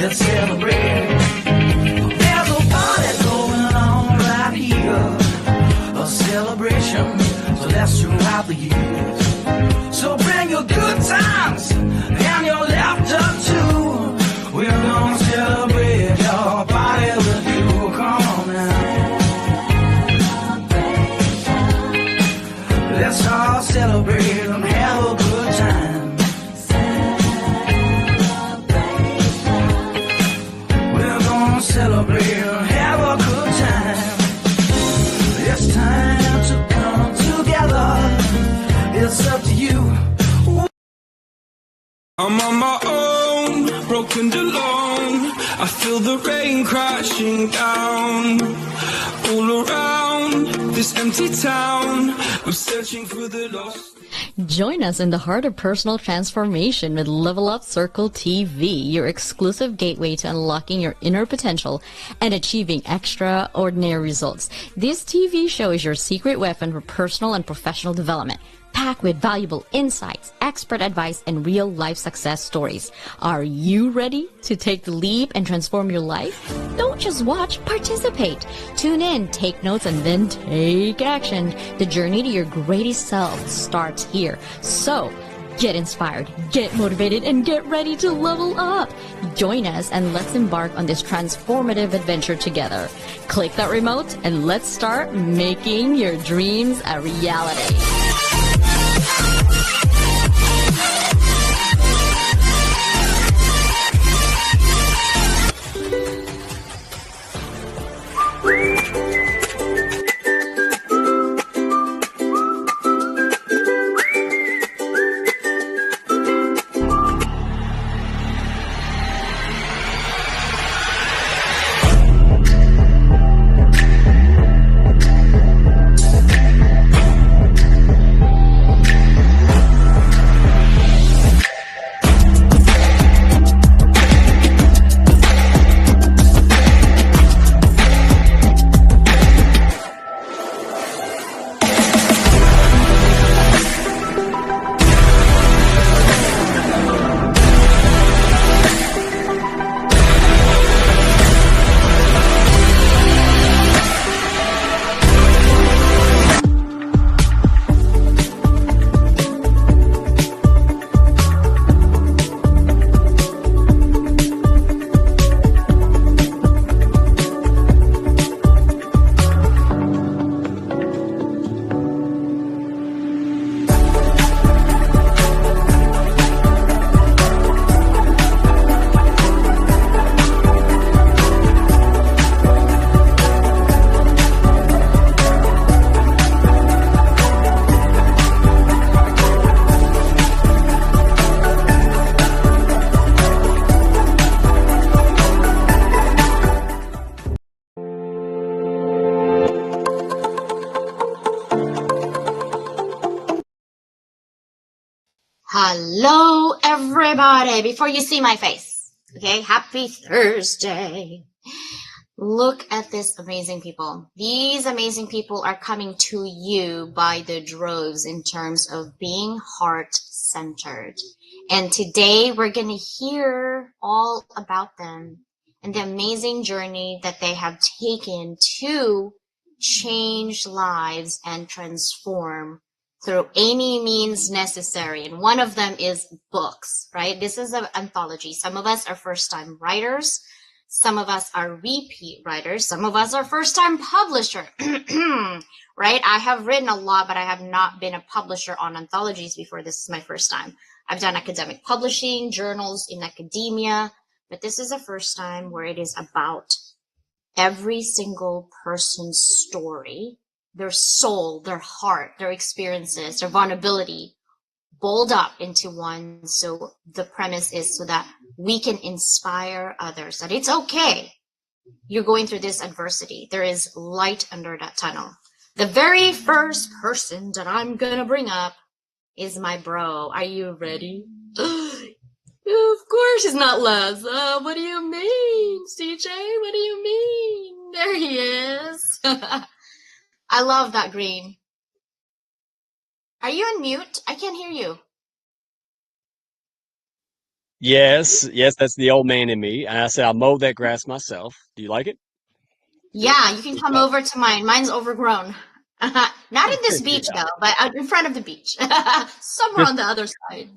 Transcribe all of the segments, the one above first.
let's celebrate. There's a party going on right here, a celebration to last throughout the years. So bring your good times and your laughter too. We're gonna celebrate your party with you. Come on now. Let's all celebrate and have a good time. We're gonna celebrate and have a good time. It's time to come together. It's up to you. I'm on my own, broken and alone. I feel the rain crashing down all around this empty town. I'm searching for the lost. Join us in the heart of personal transformation with Level Up Circle TV, your exclusive gateway to unlocking your inner potential and achieving extraordinary results. This TV show is your secret weapon for personal and professional development, packed with valuable insights, expert advice, and real-life success stories. Are you ready to take the leap and transform your life? Don't just watch, participate. Tune in, take notes, and then take action. The journey to your greatest self starts here. So, get inspired, get motivated, and get ready to level up. Join us and let's embark on this transformative adventure together. Click that remote and let's start making your dreams a reality. Hello, everybody. Before you see my face, okay? Happy Thursday. Look at these amazing people. These amazing people are coming to you by the droves in terms of being heart-centered. And today we're going to hear all about them and the amazing journey that they have taken to change lives and transform through any means necessary. And one of them is books, right? This is an anthology. Some of us are first-time writers. Some of us are repeat writers. Some of us are first-time publisher, right? I have written a lot, but I have not been a publisher on anthologies before. This is my first time. I've done academic publishing, journals in academia, but this is the first time where it is about every single person's story, their soul, their heart, their experiences, their vulnerability, boiled up into one. So the premise is so that we can inspire others that it's okay. You're going through this adversity. There is light under that tunnel. The very first person that I'm going to bring up is my bro. Are you ready? Of course he's not Les. What do you mean, CJ? What do you mean? There he is. I love that green. Are you on mute? I can't hear you. Yes, yes, that's the old man in me. And I said, I mowed that grass myself. Do you like it? Yeah, you can It's come tough. over to mine. Mine's overgrown. Not in this beach Yeah. though, but out in front of the beach, somewhere Just on the other side.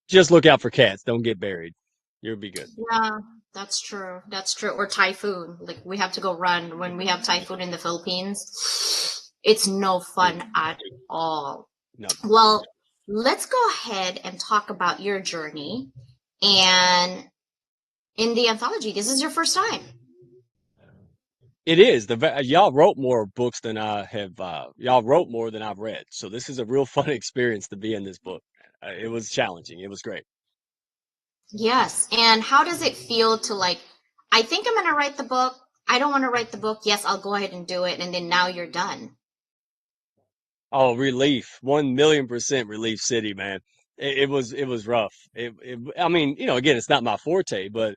just look out for cats. Don't get buried. You'll be good. Yeah, that's true. That's true. Or typhoon. Like we have to go run when we have typhoon in the Philippines. It's no fun at all. No. Well, let's go ahead and talk about your journey. And in the anthology, this is your first time. It is. Y'all wrote more books than I have. Y'all wrote more than I've read. So this is a real fun experience to be in this book. It was challenging. It was great. Yes. And how does it feel to like, I think I'm going to write the book. I don't want to write the book. Yes, I'll go ahead and do it. And then now you're done. Oh, relief. 1,000,000% relief city, man. It was rough. I mean, again, it's not my forte, but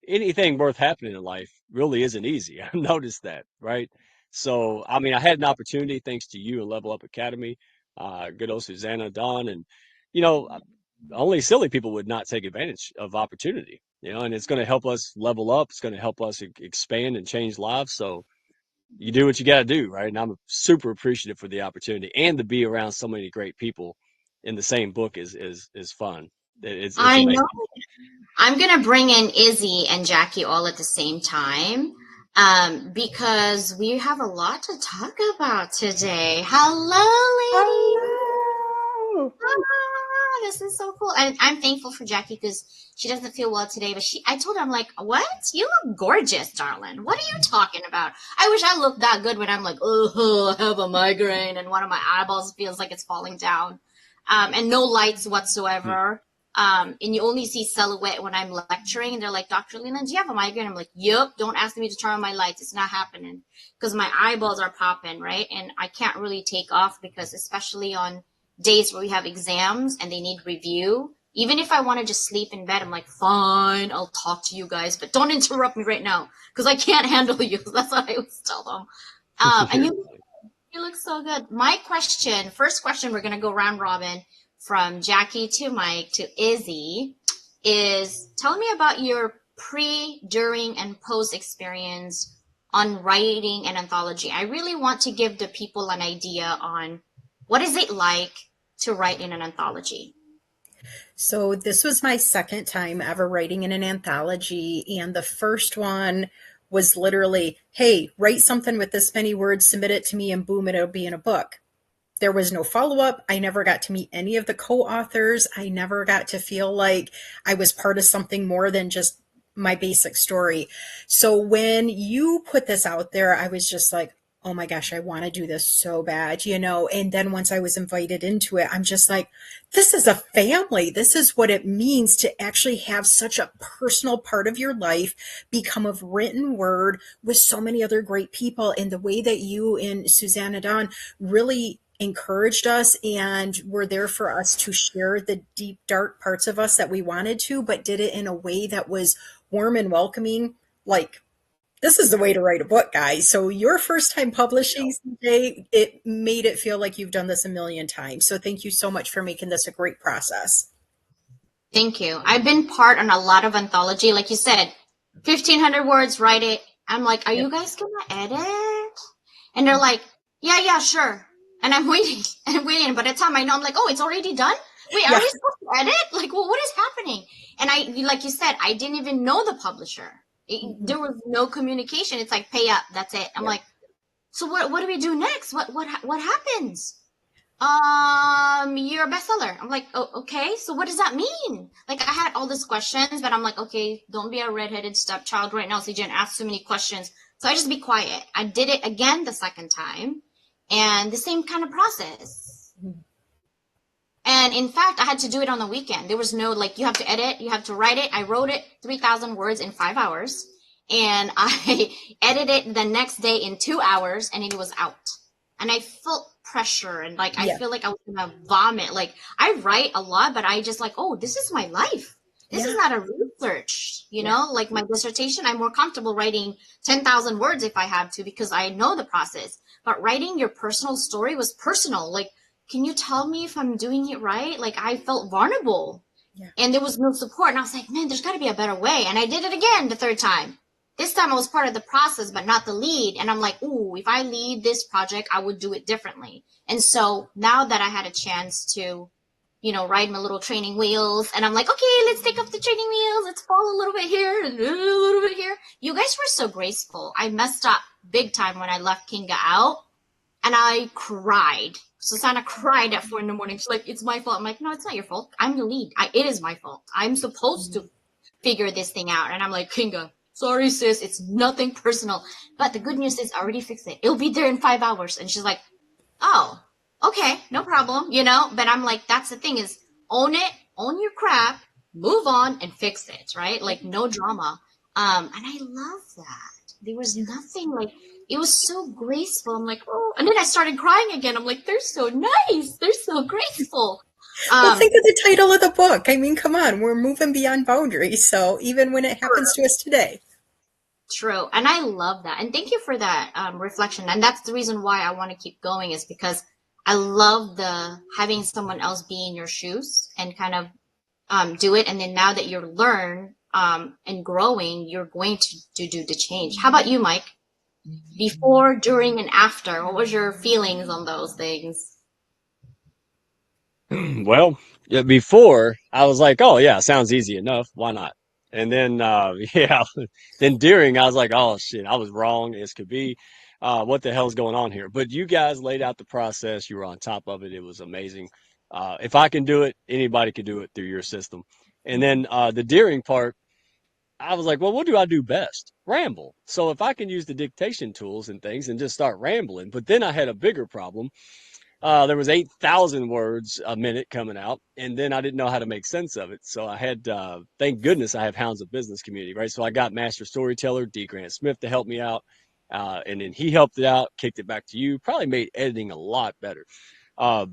anything worth happening in life really isn't easy. I've noticed that, right? So, I mean, I had an opportunity thanks to you and Level Up Academy, good old Susanna, Don, and you know, uh, only silly people would not take advantage of opportunity, and it's going to help us level up. It's going to help us expand and change lives. So, you do what you got to do, right? And I'm super appreciative for the opportunity and to be around so many great people in the same book is fun. It's I know. amazing. I'm going to bring in Izzy and Jackie all at the same time because we have a lot to talk about today. Hello, ladies. Hello. Ah, this is so cool. And I'm thankful for Jackie because she doesn't feel well today. But I told her, I'm like, what? You look gorgeous, darling. What are you talking about? I wish I looked that good when I'm like, oh, I have a migraine and one of my eyeballs feels like it's falling down. And no lights Hmm. whatsoever. And you only see silhouette when I'm lecturing. And they're like, Dr. Leland, do you have a migraine? I'm like, yep. Don't ask me to turn on my lights. It's not happening because my eyeballs are popping, right? And I can't really take off because especially on days where we have exams and they need review. Even if I want to just sleep in bed, I'm like, fine, I'll talk to you guys, but don't interrupt me right now because I can't handle you. That's what I always tell them. And You're you look so good. My question, first question, we're gonna go round robin from Jackie to Mike to Izzy, is tell me about your pre, during, and post experience on writing an anthology. I really want to give the people an idea on what is it like to write in an anthology. So this was my second time ever writing in an anthology, and the first one was literally, hey, write something with this many words, submit it to me, and boom, it'll be in a book. There was no follow up. I never got to meet any of the co authors. I never got to feel like I was part of something more than just my basic story. So when you put this out there, I was just like, oh my gosh, I want to do this so bad. And then once I was invited into it, I'm just like, this is a family. This is what it means to actually have such a personal part of your life become a written word with so many other great people. And the way that you and Susanna Don really encouraged us and were there for us to share the deep, dark parts of us that we wanted to, but did it in a way that was warm and welcoming. Like, this is the way to write a book, guys. So, your first time publishing, CJ, it made it feel like you've done this a million times. So, thank you so much for making this a great process. Thank you. I've been part on a lot of anthology. Like you said, 1,500 words, write it. I'm like, are Yep. you guys gonna edit? And they're like, yeah, yeah, sure. And I'm waiting and waiting. And by the time I know, I'm like, oh, it's already done? Wait, are Yeah. we supposed to edit? Like, well, what is happening? And like you said, I didn't even know the publisher. Mhm. There was no communication. It's like, pay up. That's it. I'm Yep. like, so what do we do next? What happens? You're a bestseller. I'm like, oh, okay. So what does that mean? Like, I had all these questions, but I'm like, okay, don't be a redheaded stepchild right now, CJ, and ask so many questions. So I just be quiet. I did it again the second time, and the same kind of process. And in fact, I had to do it on the weekend. There was no, like, you have to edit, you have to write it. I wrote it 3,000 words in 5 hours, and I edited the next day in 2 hours, and it was out. And I felt pressure, and like, I Yeah. feel like I was gonna vomit. Like, I write a lot, but I just like, oh, this is my life. This is Yeah. not a research, Yeah. like my dissertation. I'm more comfortable writing 10,000 words if I have to because I know the process. But writing your personal story was personal. Like, can you tell me if I'm doing it right? Like, I felt vulnerable. Yeah. and there was no support. And I was like, man, there's got to be a better way. And I did it again the third time. This time I was part of the process, but not the lead. And I'm like, ooh, if I lead this project, I would do it differently. And so now that I had a chance to, ride my little training wheels, and I'm like, okay, let's take off the training wheels. Let's fall a little bit here and a little bit here. You guys were so graceful. I messed up big time when I left Kinga out, and I cried. Susanna cried at 4 a.m. She's like, it's my fault. I'm like, no, it's not your fault. I'm the lead. It is my fault. I'm supposed to figure this thing out. And I'm like, Kinga, sorry, sis. It's nothing personal. But the good news is I already fixed it. It'll be there in 5 hours. And she's like, oh, okay, no problem, But I'm like, that's the thing is own it, own your crap, move on and fix it, right? Like no drama. And I love that. There was nothing like, it was so graceful. I'm like, oh, and then I started crying again. I'm like, they're so nice. They're so graceful. Well, think of the title of the book. I mean, come on, we're moving beyond boundaries. So even when it happens to us today. True. And I love that. And thank you for that reflection. And that's the reason why I want to keep going, is because I love having someone else be in your shoes and kind of do it. And then now that you're learn and growing, you're going to do the change. How about you, Mike? Before, during, and after, what was your feelings on those things? Well, yeah, before I was like, oh yeah, sounds easy enough. Why not? And then, yeah, then during I was like, oh shit, I was wrong as could be. What the hell's going on here? But you guys laid out the process. You were on top of it. It was amazing. If I can do it, anybody can do it through your system. And then, the daring part, I was like, well, what do I do best? Ramble. So if I can use the dictation tools and things and just start rambling, but then I had a bigger problem. There was 8,000 words a minute coming out, and then I didn't know how to make sense of it. So I had, thank goodness I have Hounds of Business Community, right? So I got Master Storyteller, D. Grant Smith, to help me out. And then he helped it out, kicked it back to you, probably made editing a lot better. Uh,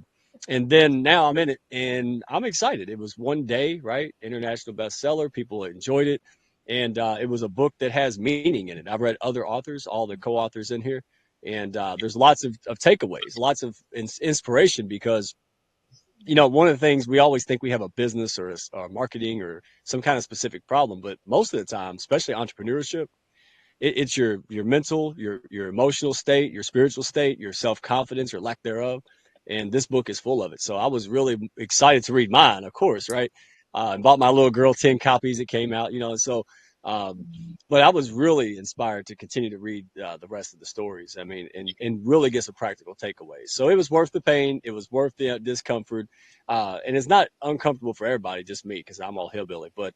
and then now I'm in it and I'm excited. It was one day, right? International bestseller. People enjoyed it. And it was a book that has meaning in it. I've read other authors, all the co-authors in here. And there's lots of takeaways, lots of inspiration, because, one of the things we always think we have a business or marketing or some kind of specific problem. But most of the time, especially entrepreneurship, it's your mental, your emotional state, your spiritual state, your self-confidence or lack thereof. And this book is full of it. So I was really excited to read mine, of course, right? I bought my little girl 10 copies. It came out, so um, but I was really inspired to continue to read the rest of the stories. I mean, and really get some practical takeaways. So it was worth the pain. It was worth the discomfort. And it's not uncomfortable for everybody, just me, because I'm all hillbilly. But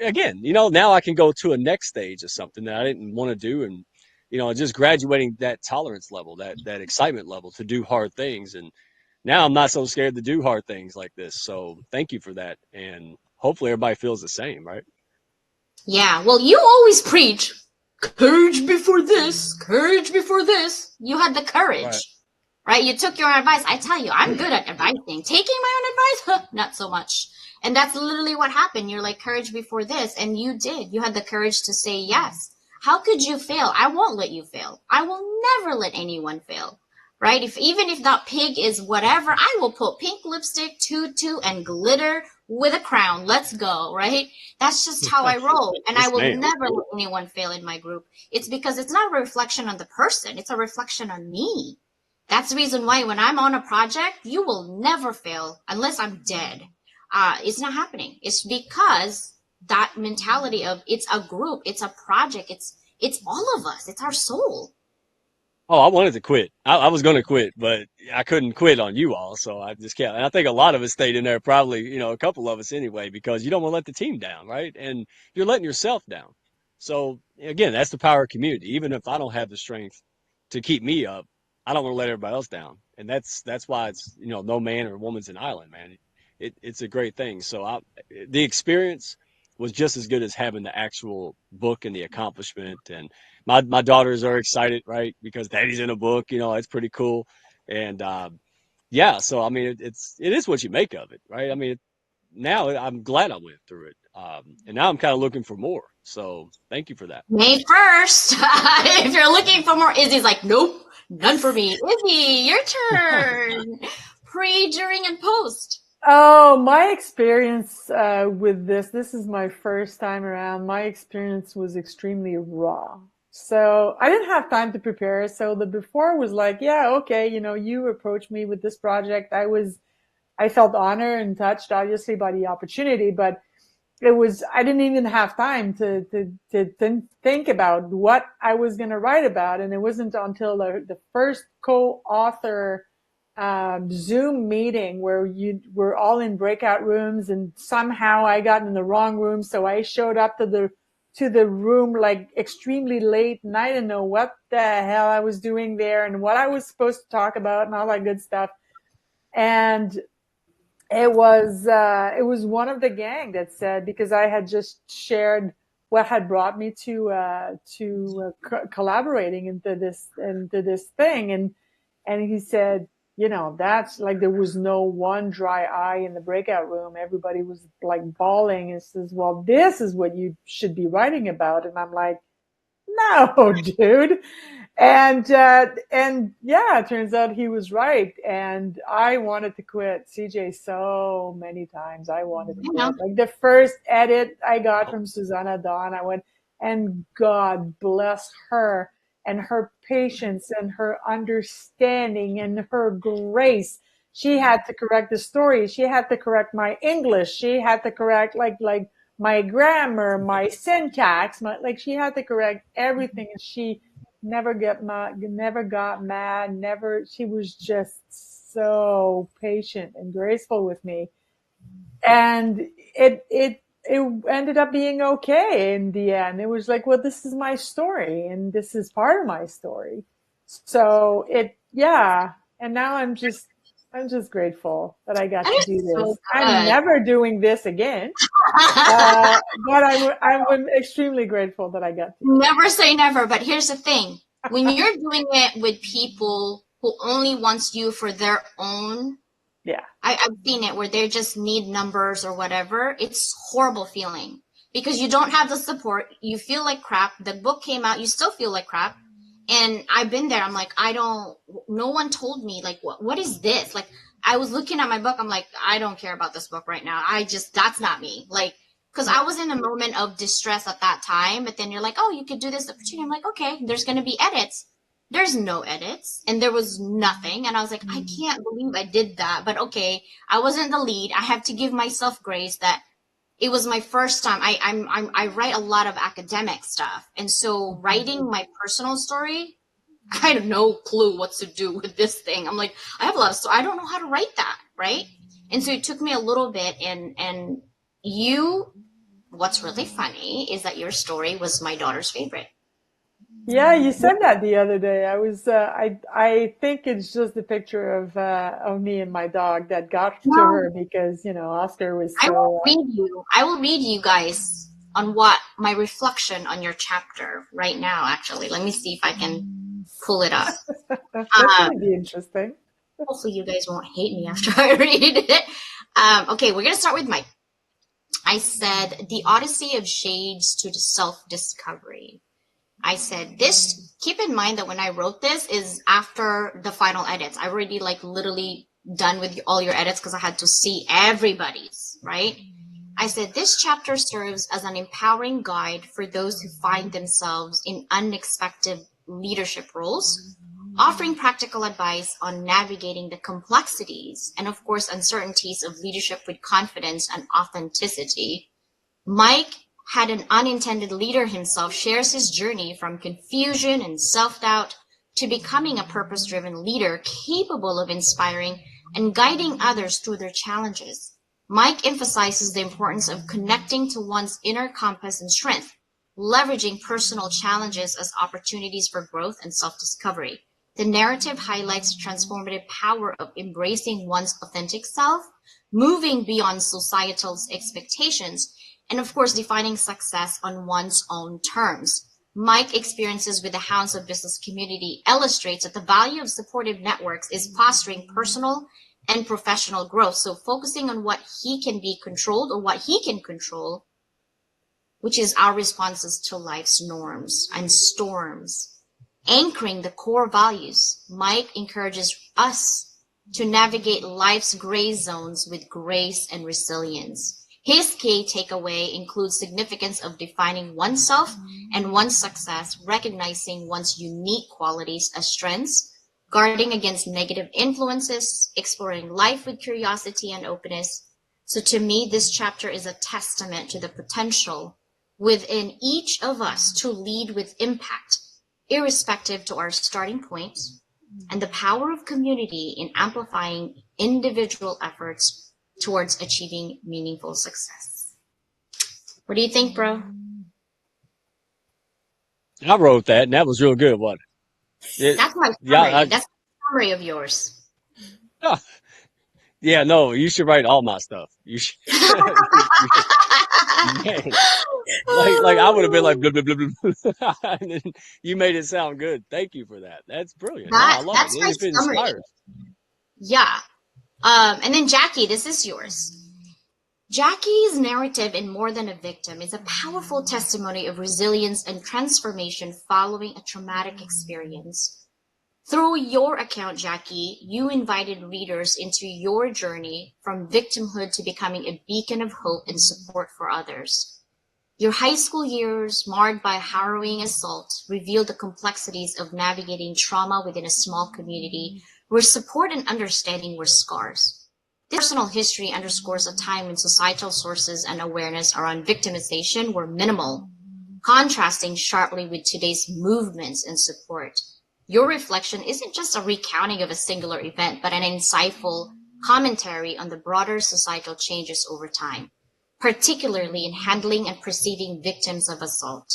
again, now I can go to a next stage of something that I didn't want to do. And, just graduating that tolerance level, that excitement level to do hard things. And now I'm not so scared to do hard things like this. So thank you for that. And hopefully everybody feels the same, right? Yeah, well, you always preach courage before this, courage before this. You had the courage, right? You took your advice. I tell you, I'm good at advising. Taking my own advice, not so much. And that's literally what happened. You're like, courage before this. And you did. You had the courage to say yes. How could you fail? I won't let you fail. I will never let anyone fail, right? Even if that pig is whatever, I will put pink lipstick, tutu, and glitter with a crown. Let's go, right? That's just how I roll. And I will never let anyone fail in my group. It's because it's not a reflection on the person. It's a reflection on me. That's the reason why when I'm on a project, you will never fail unless I'm dead. It's not happening. It's because that mentality of it's a group, it's a project, it's all of us. It's our soul. Oh, I wanted to quit. I was going to quit, but I couldn't quit on you all. So I just kept, and I think a lot of us stayed in there, probably, a couple of us anyway, because you don't want to let the team down, right? And you're letting yourself down. So again, that's the power of community. Even if I don't have the strength to keep me up, I don't want to let everybody else down. And that's why it's, no man or woman's an island, man. It's a great thing. So the experience was just as good as having the actual book and the accomplishment. And my daughters are excited, right? Because daddy's in a book, it's pretty cool. And, yeah, so, I mean, it is what you make of it, right? I mean, now I'm glad I went through it. And now I'm kind of looking for more. So thank you for that. May 1st, if you're looking for more, Izzy's like, nope, none for me. Izzy, your turn. Pre, during, and post. Oh, my experience with this is my first time around. My experience was extremely raw. So I didn't have time to prepare. So the before was like, yeah, okay, you approached me with this project. I felt honored and touched, obviously, by the opportunity, but I didn't even have time to think about what I was going to write about. And it wasn't until the first co-author Zoom meeting where you were all in breakout rooms, and somehow I got in the wrong room. So I showed up to the room like extremely late, and I didn't know what the hell I was doing there and what I was supposed to talk about and all that good stuff. And it was one of the gang that said, because I had just shared what had brought me to collaborating into this thing, and he said, that's like, there was no one dry eye in the breakout room. Everybody was like bawling, and says, well, this is what you should be writing about. And I'm like, no, dude. And yeah, it turns out he was right. And I wanted to quit CJ so many times. I wanted to You quit. know, Like the first edit I got from Susanna Dawn, I went, and God bless her and her patience and her understanding and her grace. She had to correct the story. She had to correct my English. She had to correct like my grammar, my syntax, like she had to correct everything, and she never got mad, never. She was just so patient and graceful with me, and it ended up being okay in the end. It was like, well, this is my story, and this is part of my story. So yeah. And now I'm just grateful that I got that to is do so this. I'm good. never doing this again. But I'm extremely grateful that I got to do it. Never say never, but here's the thing. When you're doing it with people who only wants you for their own, Yeah. I've seen it where they just need numbers or whatever. It's horrible feeling because you don't have the support. You feel like crap. The book came out, you still feel like crap. And I've been there. I'm like, no one told me, like, what is this? Like, I was looking at my book. I'm like, I don't care about this book right now. That's not me. Like, because I was in a moment of distress at that time. But then you're like, oh, you could do this opportunity. I'm like, okay, there's going to be edits. There's no edits, and there was nothing. And I was like, I can't believe I did that. But okay, I wasn't the lead. I have to give myself grace that it was my first time. I write a lot of academic stuff, and so writing my personal story, I had no clue what to do with this thing. I'm like, I have a lot of story. I don't know how to write that, right? And so it took me a little bit. And what's really funny is that your story was my daughter's favorite. Yeah, you said that the other day. I think it's just a picture of me and my dog that got to No, her because, Oscar was I will so, read you. I will read you guys on what my reflection on your chapter right now. Actually, let me see if I can pull it up. that's Um, going to be interesting. hopefully, you guys won't hate me after I read it. Okay, we're gonna start with Mike. I said the Odyssey of Shades to the self-discovery. I said this. Keep in mind that when I wrote this is after the final edits. I've already like literally done with all your edits because I had to see everybody's, right? I said this chapter serves as an empowering guide for those who find themselves in unexpected leadership roles, offering practical advice on navigating the complexities and, of course, uncertainties of leadership with confidence and authenticity. Mike had an unintended leader himself, shares his journey from confusion and self-doubt to becoming a purpose-driven leader capable of inspiring and guiding others through their challenges. Mike emphasizes the importance of connecting to one's inner compass and strength, leveraging personal challenges as opportunities for growth and self-discovery. The narrative highlights the transformative power of embracing one's authentic self, moving beyond societal expectations, and of course, defining success on one's own terms. Mike's experiences with the Hounds of Business community illustrates that the value of supportive networks is fostering personal and professional growth. So focusing on what he can be controlled or what he can control, which is our responses to life's norms and storms. Anchoring the core values, Mike encourages us to navigate life's gray zones with grace and resilience. His key takeaway includes significance of defining oneself and one's success, recognizing one's unique qualities as strengths, guarding against negative influences, exploring life with curiosity and openness. So to me, this chapter is a testament to the potential within each of us to lead with impact, irrespective to our starting point, and the power of community in amplifying individual efforts towards achieving meaningful success. What do you think, bro? I wrote that, and that was real good, wasn't it? That's my Yeah, summary. That's the summary of yours. yeah, no, you should write all my stuff. You should, man, like I would have been like blah blah blah blah, blah. And then you made it sound good. Thank you for that. That's brilliant. No, I love it. That's And my if it summary. inspires, Yeah. And then Jackie, this is yours. Jackie's narrative in More Than a Victim is a powerful testimony of resilience and transformation following a traumatic experience. Through your account, Jackie, you invited readers into your journey from victimhood to becoming a beacon of hope and support for others. Your high school years, marred by harrowing assault, revealed the complexities of navigating trauma within a small community where support and understanding were scarce. This personal history underscores a time when societal sources and awareness around victimization were minimal, contrasting sharply with today's movements and support. Your reflection isn't just a recounting of a singular event, but an insightful commentary on the broader societal changes over time, particularly in handling and perceiving victims of assault.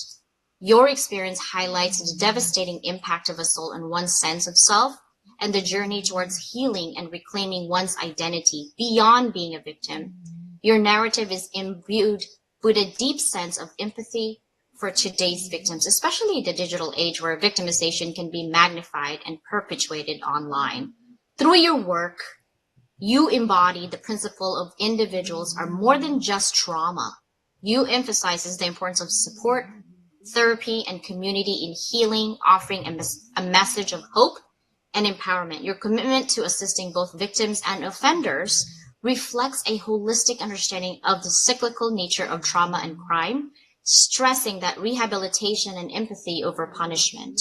Your experience highlights the devastating impact of assault on one's sense of self and the journey towards healing and reclaiming one's identity beyond being a victim. Your narrative is imbued with a deep sense of empathy for today's victims, especially in the digital age where victimization can be magnified and perpetuated online. Through your work, you embody the principle of individuals are more than just trauma. You emphasizes the importance of support, therapy, and community in healing, offering a message of hope and empowerment. Your commitment to assisting both victims and offenders reflects a holistic understanding of the cyclical nature of trauma and crime, stressing that rehabilitation and empathy over punishment.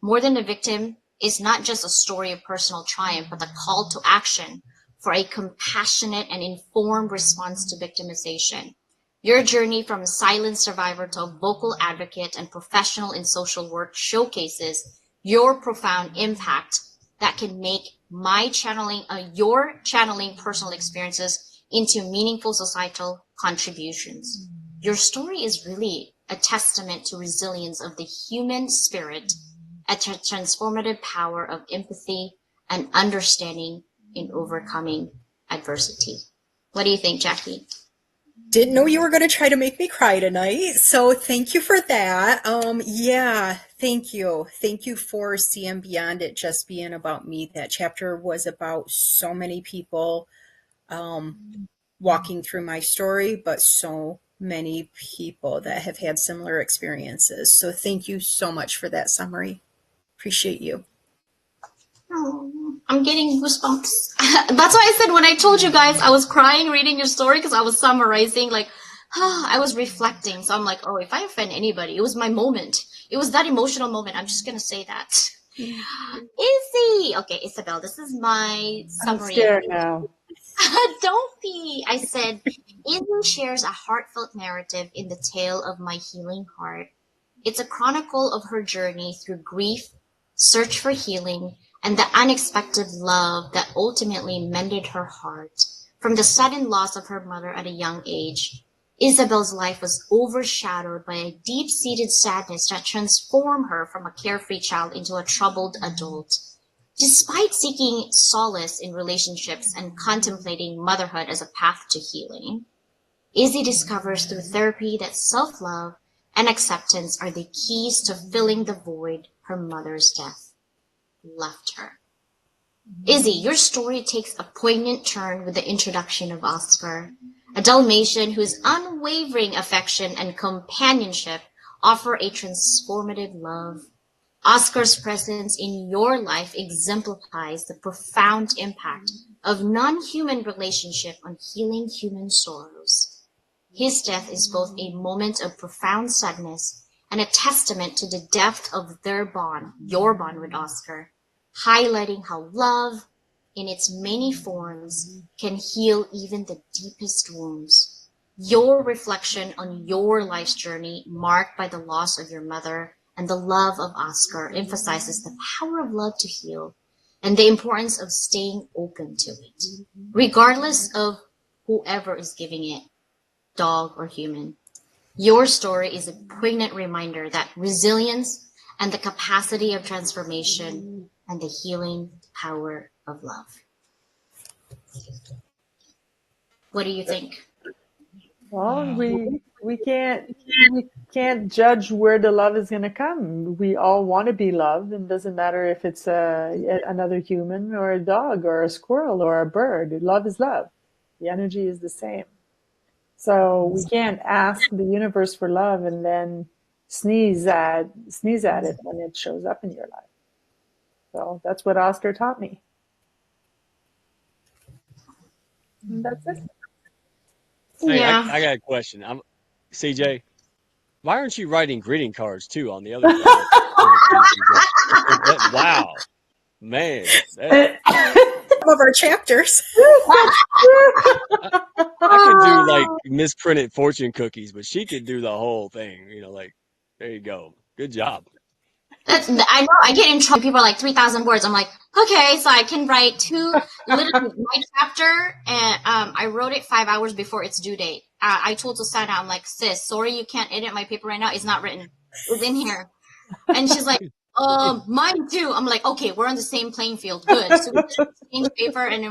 More Than a Victim is not just a story of personal triumph, but a call to action for a compassionate and informed response to victimization. Your journey from a silent survivor to a vocal advocate and professional in social work showcases your profound impact that can make your channeling personal experiences into meaningful societal contributions. Your story is really a testament to resilience of the human spirit, a transformative power of empathy and understanding in overcoming adversity. What do you think, Jackie? Didn't know you were going to try to make me cry tonight, so thank you for that. Yeah, thank you. Thank you for seeing beyond it just being about me. That chapter was about so many people walking through my story, but so many people that have had similar experiences. So thank you so much for that summary. Appreciate you. Oh, I'm getting goosebumps. That's why I said when I told you guys I was crying reading your story because I was summarizing, like, I was reflecting. So I'm like, oh, if I offend anybody, it was my moment. It was that emotional moment. I'm just going to say that. Izzy. Okay, Isabel, this is my summary. I'm scared now. Don't be. I said, Izzy shares a heartfelt narrative in the tale of My Healing Heart. It's a chronicle of her journey through grief, search for healing, and the unexpected love that ultimately mended her heart. From the sudden loss of her mother at a young age, Isabel's life was overshadowed by a deep-seated sadness that transformed her from a carefree child into a troubled adult. Despite seeking solace in relationships and contemplating motherhood as a path to healing, Izzy discovers through therapy that self-love and acceptance are the keys to filling the void her mother's death left her. Izzy, your story takes a poignant turn with the introduction of Oscar, a Dalmatian whose unwavering affection and companionship offer a transformative love. Oscar's presence in your life exemplifies the profound impact of non-human relationship on healing human sorrows. His death is both a moment of profound sadness and a testament to the depth of their bond, your bond with Oscar, highlighting how love, in its many forms, can heal even the deepest wounds. Your reflection on your life's journey, marked by the loss of your mother and the love of Oscar, emphasizes the power of love to heal and the importance of staying open to it, regardless of whoever is giving it, dog or human. Your story is a poignant reminder that resilience and the capacity of transformation and the healing power of love. What do you think? Well, we can't judge where the love is going to come. We all want to be loved, and it doesn't matter if it's another human or a dog or a squirrel or a bird. Love is love. The energy is the same. So we can't ask the universe for love and then sneeze at it when it shows up in your life. So that's what Oscar taught me. And that's it. Hey, Yeah. I got a question. CJ. Why aren't you writing greeting cards too on the other side? Wow, man. Some of our chapters. I could do like misprinted fortune cookies, but she could do the whole thing. Like, there you go. Good job. I know I get in trouble. People are like 3,000 words. I'm like, okay, so I can write literally my chapter, and I wrote it 5 hours before its due date. I told Susanna, I'm like, sis, sorry you can't edit my paper right now. It's not written. It's in here. And she's like, mine too. I'm like, okay, we're on the same playing field. Good. So we just change paper and then